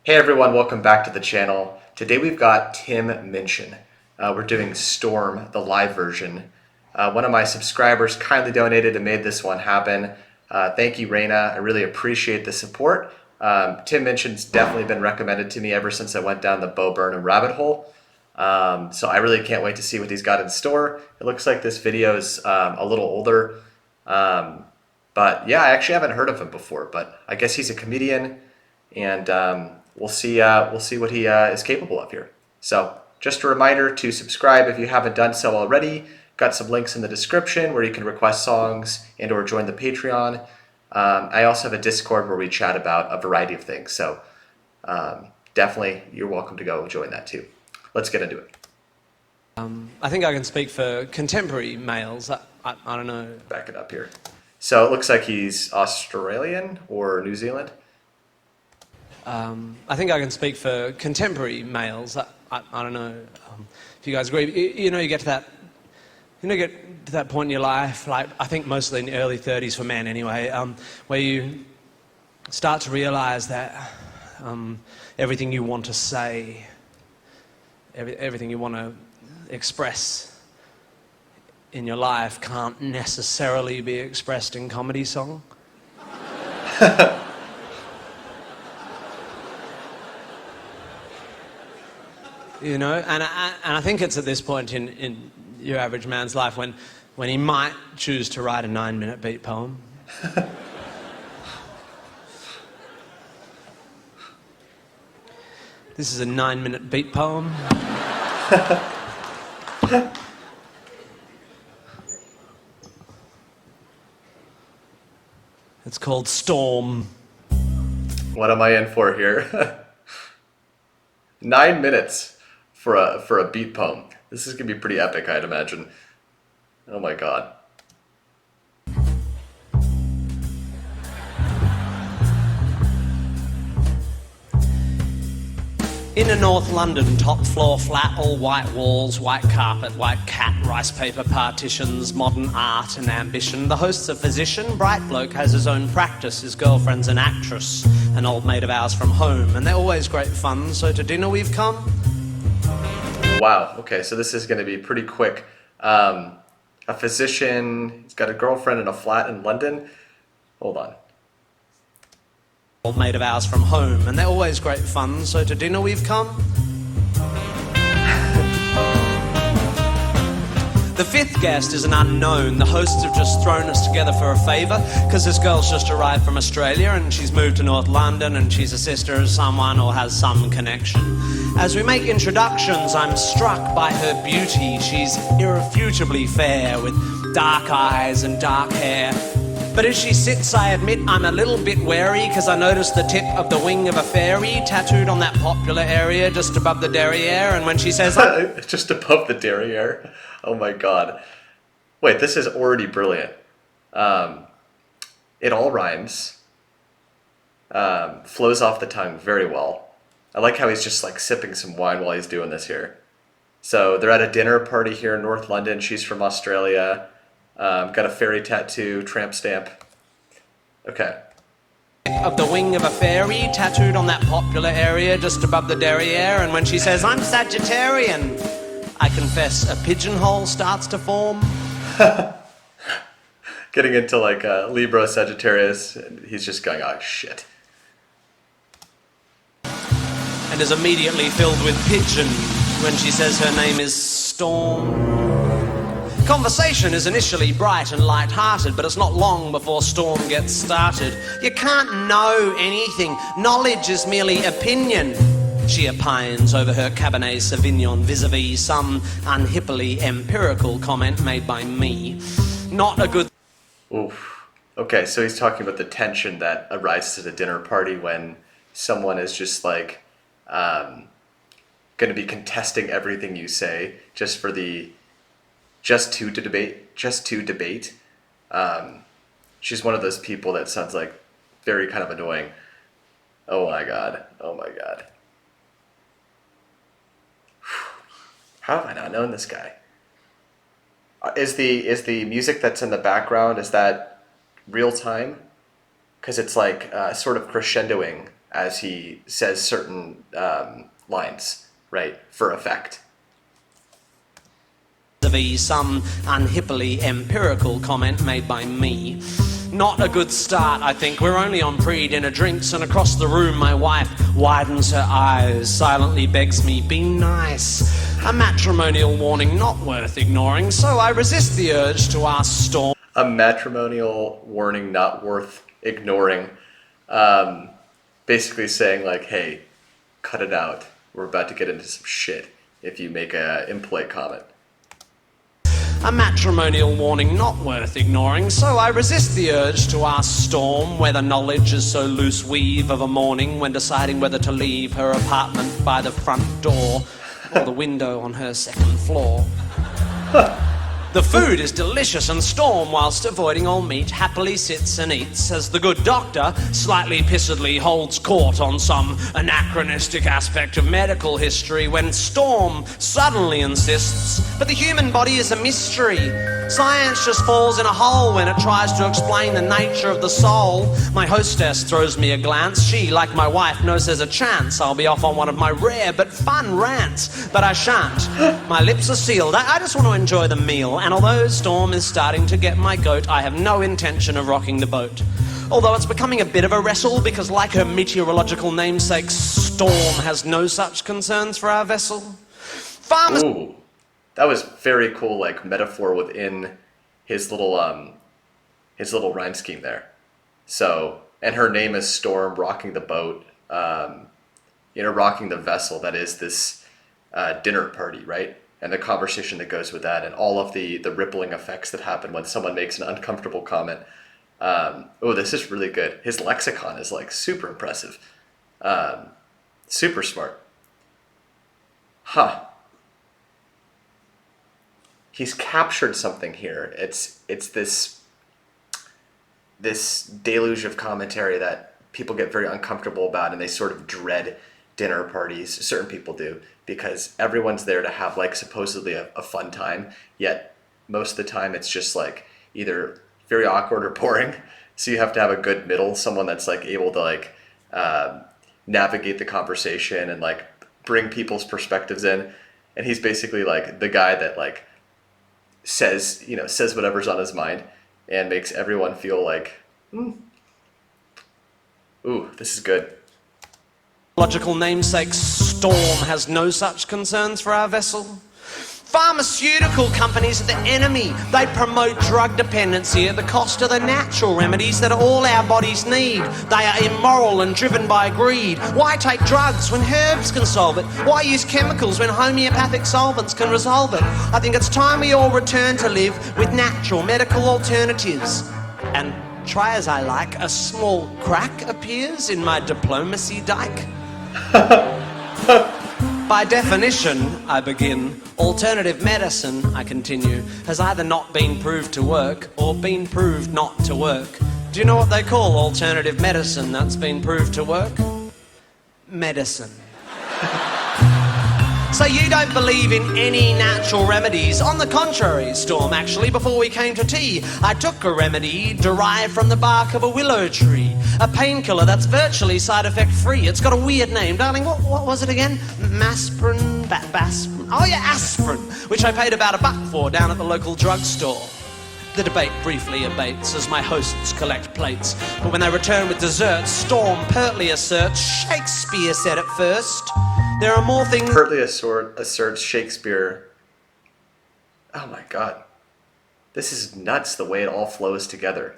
Hey everyone, welcome back to the channel. Today we've got Tim Minchin. We're doing Storm, the live version. One of my subscribers kindly donated and made this one happen. Thank you, Rana. I really appreciate the support. Tim Minchin's definitely been recommended to me ever since I went down the Bo Burnham rabbit hole. So I really can't wait to see what he's got in store. It looks like this video is a little older. But yeah, I actually haven't heard of him before, but I guess he's a comedian, and we'll see what he is capable of here. So just a reminder to subscribe if you haven't done so already. Got some links in the description where you can request songs and or join the Patreon. I also have a Discord where we chat about a variety of things. So definitely you're welcome to go join that too. Let's get into it. I think I can speak for contemporary males. I don't know. Back it up here. So it looks like he's Australian or New Zealand. I think I can speak for contemporary males. I don't know if you guys agree. You get to that point in your life, like I think mostly in the early 30s for men anyway, where you start to realize that everything you want to say, everything you want to express in your life can't necessarily be expressed in comedy song. And I think it's at this point in your average man's life when he might choose to write a 9-minute beat poem. This is a 9-minute beat poem. It's called Storm. What am I in for here? 9 minutes for a beat poem. This is gonna be pretty epic, I'd imagine. Oh my god. In a North London top floor flat, all white walls, white carpet, white cat, rice paper partitions, modern art and ambition. The host's a physician, bright bloke, has his own practice. His girlfriend's an actress, an old mate of ours from home. And they're always great fun, so to dinner we've come. Wow, okay, so this is gonna be pretty quick. A physician, he's got a girlfriend in a flat in London. Hold on. Old mate of ours from home, and they're always great fun, so to dinner we've come. The fifth guest is an unknown. The hosts have just thrown us together for a favour, because this girl's just arrived from Australia and she's moved to North London and she's a sister of someone or has some connection. As we make introductions, I'm struck by her beauty. She's irrefutably fair, with dark eyes and dark hair. But as she sits, I admit I'm a little bit wary, because I noticed the tip of the wing of a fairy tattooed on that popular area just above the derriere, and when she says... Just above the derriere? Oh my god. Wait, this is already brilliant. It all rhymes. Flows off the tongue very well. I like how he's just like sipping some wine while he's doing this here. So they're at a dinner party here in North London. She's from Australia. Got a fairy tattoo, tramp stamp. Okay. Of the wing of a fairy tattooed on that popular area just above the derriere, and when she says, I'm Sagittarian, I confess a pigeonhole starts to form. Getting into like Libra, Sagittarius, and he's just going, oh shit. And is immediately filled with pigeon when she says her name is Storm. Conversation is initially bright and light-hearted, but it's not long before Storm gets started. You can't know anything. Knowledge is merely opinion. She opines over her Cabernet Sauvignon vis-a-vis some unhippily empirical comment made by me. Not a good... Oof. Okay, so he's talking about the tension that arises at a dinner party when someone is just like going to be contesting everything you say just to debate. She's one of those people that sounds like very kind of annoying. Oh my god. Oh my god. How have I not known this guy? Is the music that's in the background, is that real time? Because it's like sort of crescendoing as he says certain lines, right, for effect. Some unhippily empirical comment made by me. Not a good start, I think. We're only on pre-dinner drinks, and across the room my wife widens her eyes, silently begs me, be nice. A matrimonial warning not worth ignoring, so I resist the urge to ask Storm. A matrimonial warning not worth ignoring. Basically saying like, hey, cut it out. We're about to get into some shit if you make a impolite comment. A matrimonial warning not worth ignoring, so I resist the urge to ask Storm whether knowledge is so loose weave of a morning when deciding whether to leave her apartment by the front door or the window on her second floor. The food is delicious, and Storm, whilst avoiding all meat, happily sits and eats as the good doctor, slightly pissedly, holds court on some anachronistic aspect of medical history when Storm suddenly insists, but the human body is a mystery. Science just falls in a hole when it tries to explain the nature of the soul. My hostess throws me a glance. She, like my wife, knows there's a chance I'll be off on one of my rare but fun rants, but I shan't. My lips are sealed. I just want to enjoy the meal. And although Storm is starting to get my goat, I have no intention of rocking the boat. Although it's becoming a bit of a wrestle because, like her meteorological namesake, Storm has no such concerns for our vessel. Farmers... Ooh, that was very cool, like, metaphor within his little rhyme scheme there. So, and her name is Storm, rocking the boat, rocking the vessel that is this dinner party, right? And the conversation that goes with that, and all of the rippling effects that happen when someone makes an uncomfortable comment. This is really good. His lexicon is like super impressive. Super smart. He's captured something here. It's this deluge of commentary that people get very uncomfortable about, and they sort of dread dinner parties. Certain people do, because everyone's there to have like supposedly a fun time, yet most of the time it's just like either very awkward or boring. So you have to have a good middle, someone that's like able to like navigate the conversation and like bring people's perspectives in. And he's basically like the guy that like says whatever's on his mind and makes everyone feel like, ooh, this is good. Logical namesake Storm has no such concerns for our vessel. Pharmaceutical companies are the enemy. They promote drug dependency at the cost of the natural remedies that all our bodies need. They are immoral and driven by greed. Why take drugs when herbs can solve it? Why use chemicals when homeopathic solvents can resolve it? I think it's time we all return to live with natural medical alternatives. And try as I like, a small crack appears in my diplomacy dike. By definition, I begin, alternative medicine, I continue, has either not been proved to work or been proved not to work. Do you know what they call alternative medicine that's been proved to work? Medicine. So you don't believe in any natural remedies? On the contrary, Storm, actually, before we came to tea, I took a remedy derived from the bark of a willow tree. A painkiller that's virtually side effect free. It's got a weird name. Darling, what was it again? Masprin? Basprin? Oh yeah, aspirin, which I paid about $1 for down at the local drugstore. The debate briefly abates as my hosts collect plates. But when they return with desserts, Storm pertly asserts Shakespeare said it first. There are more things... Pertly asserts Shakespeare. Oh my god. This is nuts, the way it all flows together.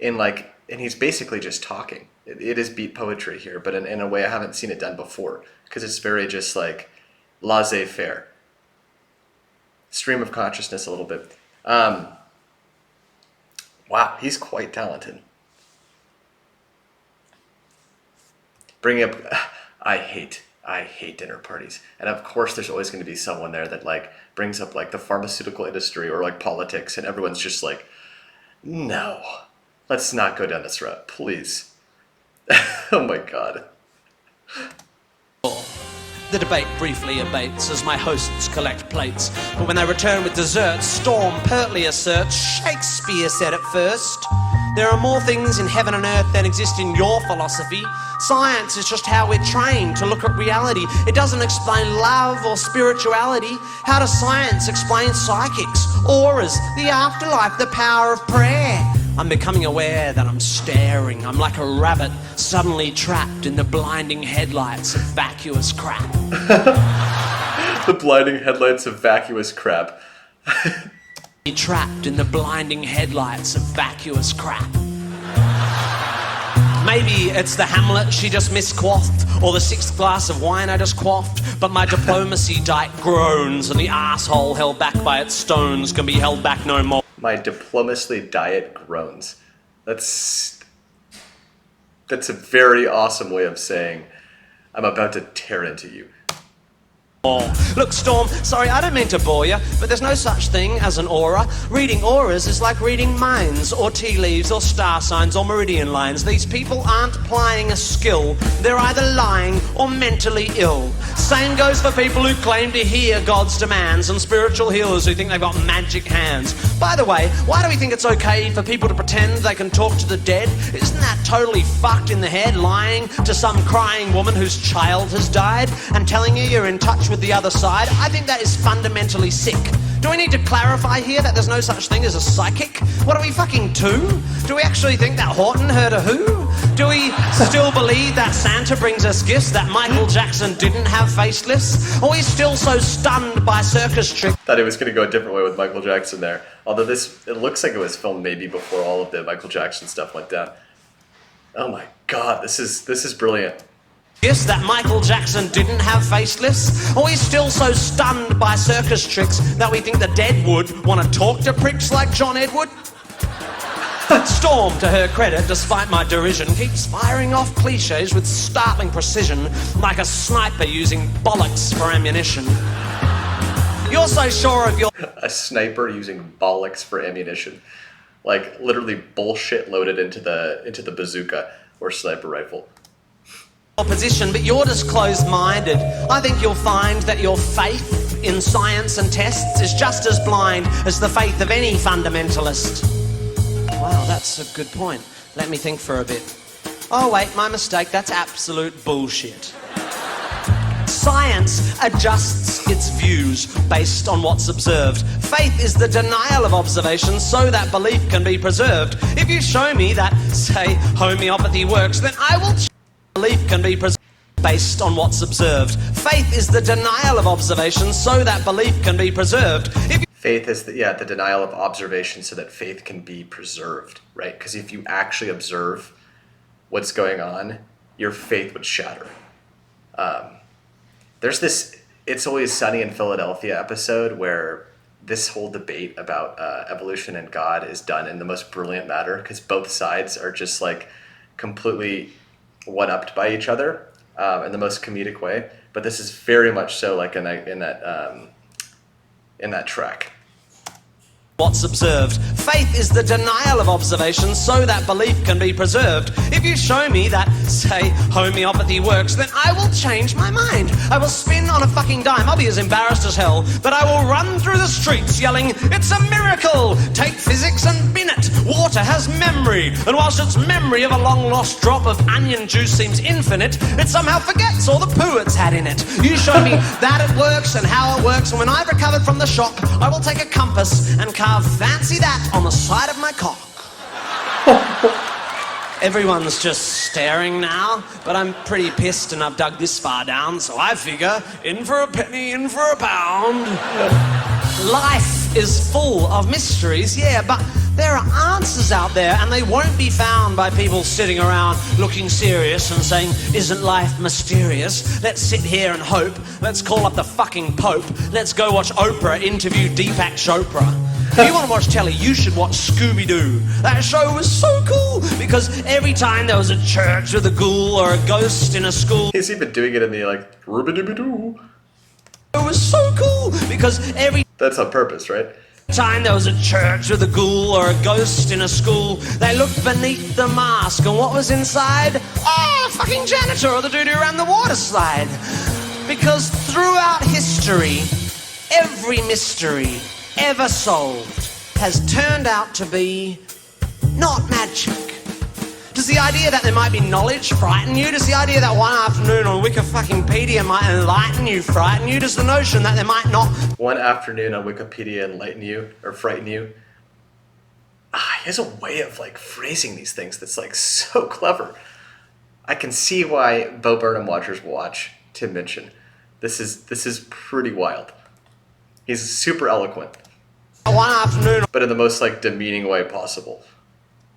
And he's basically just talking. It is beat poetry here, but in a way I haven't seen it done before. Because it's very just like laissez-faire. Stream of consciousness a little bit. Wow, he's quite talented. Bringing up... I hate dinner parties. And of course there's always going to be someone there that like brings up like the pharmaceutical industry or like politics, and everyone's just like, no, let's not go down this route, please. Oh my god. The debate briefly abates as my hosts collect plates. But when they return with desserts, Storm pertly asserts Shakespeare said it first. There are more things in heaven and earth than exist in your philosophy. Science is just how we're trained to look at reality. It doesn't explain love or spirituality. How does science explain psychics, auras, the afterlife, the power of prayer? I'm becoming aware that I'm staring. I'm like a rabbit suddenly trapped in the blinding headlights of vacuous crap. The blinding headlights of vacuous crap. Trapped in the blinding headlights of vacuous crap. Maybe it's the Hamlet she just misquaffed, or the 6th glass of wine I just quaffed, but my diplomacy diet groans, and the asshole held back by its stones can be held back no more. My diplomacy diet groans. That's a very awesome way of saying I'm about to tear into you. Look, Storm, sorry, I don't mean to bore you, but there's no such thing as an aura. Reading auras is like reading minds, or tea leaves, or star signs, or meridian lines. These people aren't applying a skill. They're either lying or mentally ill. Same goes for people who claim to hear God's demands and spiritual healers who think they've got magic hands. By the way, why do we think it's okay for people to pretend they can talk to the dead? Isn't that totally fucked in the head, lying to some crying woman whose child has died and telling you you're in touch with the other side? I think that is fundamentally sick. Do we need to clarify here that there's no such thing as a psychic? What are we, fucking two? Do we actually think that Horton heard a who? Do we still believe that Santa brings us gifts, that Michael Jackson didn't have facelifts? Are we still so stunned by circus tricks? Thought it was going to go a different way with Michael Jackson there. Although it looks like it was filmed maybe before all of the Michael Jackson stuff went down. Oh my god, this is brilliant. Yes, that Michael Jackson didn't have facelifts? Are we still so stunned by circus tricks that we think the dead would want to talk to pricks like John Edward? Storm, to her credit, despite my derision, keeps firing off cliches with startling precision, like a sniper using bollocks for ammunition. You're so sure of your... A sniper using bollocks for ammunition. Like, literally bullshit loaded into the bazooka or sniper rifle. Position, but you're just closed-minded. I think you'll find that your faith in science and tests is just as blind as the faith of any fundamentalist. Wow, that's a good point. Let me think for a bit. Oh wait, my mistake, that's absolute bullshit. Science adjusts its views based on what's observed. Faith is the denial of observation so that belief can be preserved. If you show me that, say, homeopathy works, then I will... Belief can be preserved based on what's observed. Faith is the denial of observation so that belief can be preserved. Faith is the denial of observation so that faith can be preserved, right? Because if you actually observe what's going on, your faith would shatter. There's this It's Always Sunny in Philadelphia episode where this whole debate about evolution and God is done in the most brilliant manner because both sides are just like completely one-upped by each other in the most comedic way, but this is very much so like in that track. What's observed. Faith is the denial of observation so that belief can be preserved. If you show me that, say, homeopathy works, then I will change my mind. I will spin on a fucking dime. I'll be as embarrassed as hell, but I will run through the streets yelling, "It's a miracle! Take physics and bin it! Water has memory, and whilst its memory of a long-lost drop of onion juice seems infinite, it somehow forgets all the poo it's had in it. You show me that it works and how it works, and when I've recovered from the shock, I will take a compass and carve fancy that on the side of my cock." Everyone's just staring now, but I'm pretty pissed and I've dug this far down, so I figure, in for a penny, in for a pound. Life is full of mysteries, yeah, but there are answers out there and they won't be found by people sitting around looking serious and saying, "Isn't life mysterious? Let's sit here and hope. Let's call up the fucking Pope. Let's go watch Oprah interview Deepak Chopra." If you want to watch telly, you should watch Scooby-Doo. That show was so cool because every time there was a church with a ghoul or a ghost in a school... He's even doing it in the like, "Rooba-dooba-doo." It was so cool because every... That's on purpose, right? time there was a church with a ghoul or a ghost in a school, they looked beneath the mask and what was inside? Oh, a fucking janitor or the dude who ran the water slide. Because throughout history, every mystery ever solved has turned out to be not magic? Does the idea that there might be knowledge frighten you? Does the idea that one afternoon on Wikipedia might enlighten you frighten you? Does the notion that there might not... One afternoon on Wikipedia enlighten you or frighten you? He has a way of like phrasing these things that's like so clever. I can see why Bo Burnham watchers watch Tim Minchin. This is pretty wild. He's super eloquent. One afternoon but in the most like demeaning way possible.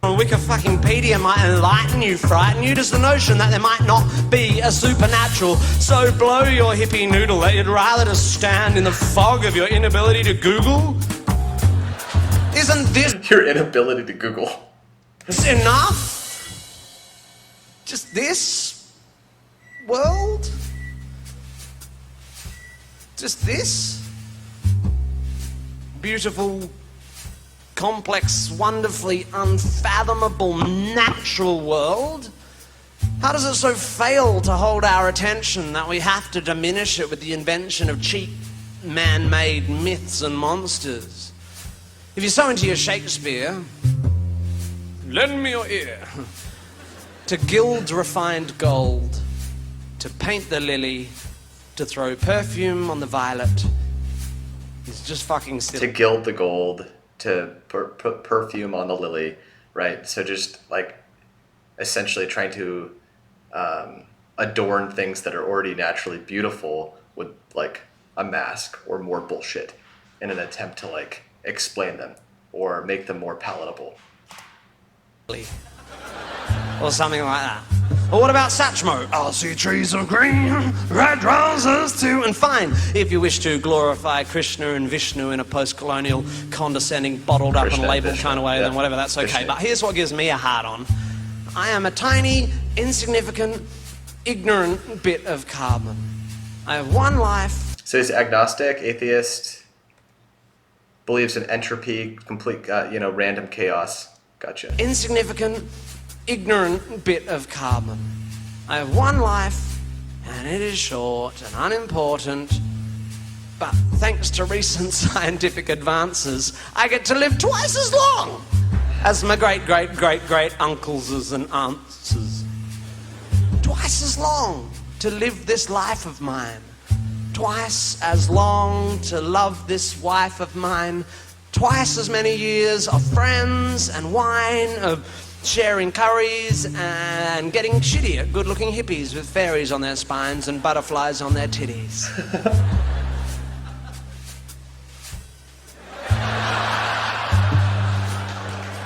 on Wikipedia might enlighten you, frighten you. Does the notion that there might not be a supernatural so blow your hippie noodle that you'd rather just stand in the fog of your inability to Google? Isn't this Your inability to Google. enough? Just this world? Just this beautiful, complex, wonderfully unfathomable natural world? How does it so fail to hold our attention that we have to diminish it with the invention of cheap man-made myths and monsters? If you're so into your Shakespeare, lend me your ear. To gild refined gold, to paint the lily, to throw perfume on the violet, it's just fucking silly. To gild the gold, to put perfume on the lily, right? So just like essentially trying to adorn things that are already naturally beautiful with like a mask or more bullshit in an attempt to like explain them or make them more palatable. Or something like that. Or what about Satchmo? I'll see trees of green, red roses too. And fine, if you wish to glorify Krishna and Vishnu in a post-colonial, condescending, bottled up Krishna and labelled Vishnu, kind of way, yeah. then whatever, that's okay. Vishnu. But here's what gives me a hard on. I am a tiny, insignificant, ignorant bit of carbon. I have one life. So he's agnostic, atheist, believes in entropy, complete, random chaos. Gotcha. Insignificant, ignorant bit of carbon. I have one life, and it is short and unimportant, but thanks to recent scientific advances, I get to live twice as long as my great uncles and aunts. Twice as long to live this life of mine. Twice as long to love this wife of mine. Twice as many years of friends and wine, of sharing curries and getting shitty at good-looking hippies with fairies on their spines and butterflies on their titties.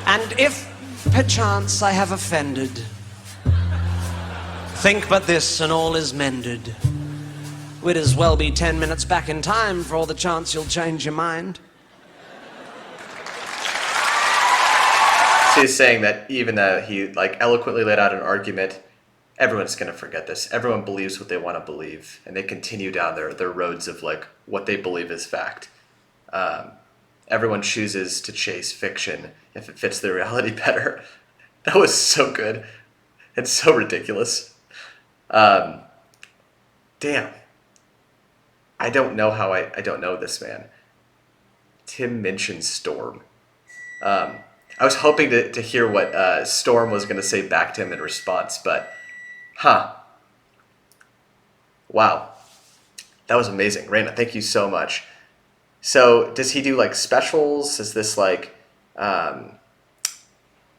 And if perchance I have offended, think but this and all is mended. We'd as well be 10 minutes back in time for all the chance you'll change your mind. So he's saying that even though he like eloquently laid out an argument, everyone's going to forget this. Everyone believes what they want to believe, and they continue down their roads of like what they believe is fact. Everyone chooses to chase fiction if it fits their reality better. That was so good and so ridiculous. Damn. I don't know how I don't know this man. Tim Minchin Storm. I was hoping to hear what Storm was going to say back to him in response, but wow. That was amazing. Rana, thank you so much. So does he do like specials? Is this like,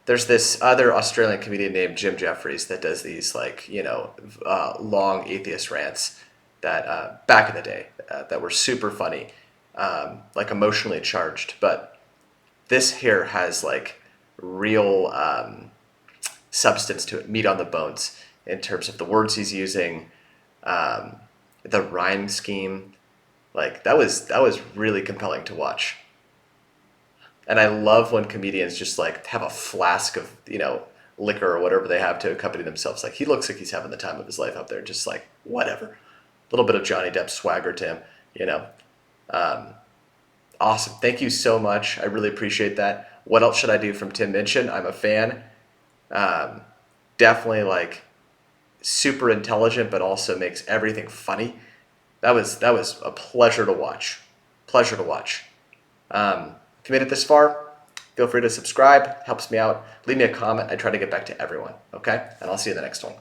there's this other Australian comedian named Jim Jeffries that does these like, long atheist rants that back in the day that were super funny, like emotionally charged. But this here has like real substance to it, meat on the bones in terms of the words he's using, the rhyme scheme. Like that was really compelling to watch. And I love when comedians just like have a flask of, liquor or whatever they have to accompany themselves. Like he looks like he's having the time of his life up there, just like whatever. A little bit of Johnny Depp swagger to him, Awesome. Thank you so much. I really appreciate that. What else should I do from Tim Minchin? I'm a fan. Definitely like super intelligent, but also makes everything funny. That was a pleasure to watch. If you made it this far, Feel free to subscribe, helps me out. Leave me a comment. I try to get back to everyone, okay? And I'll see you in the next one.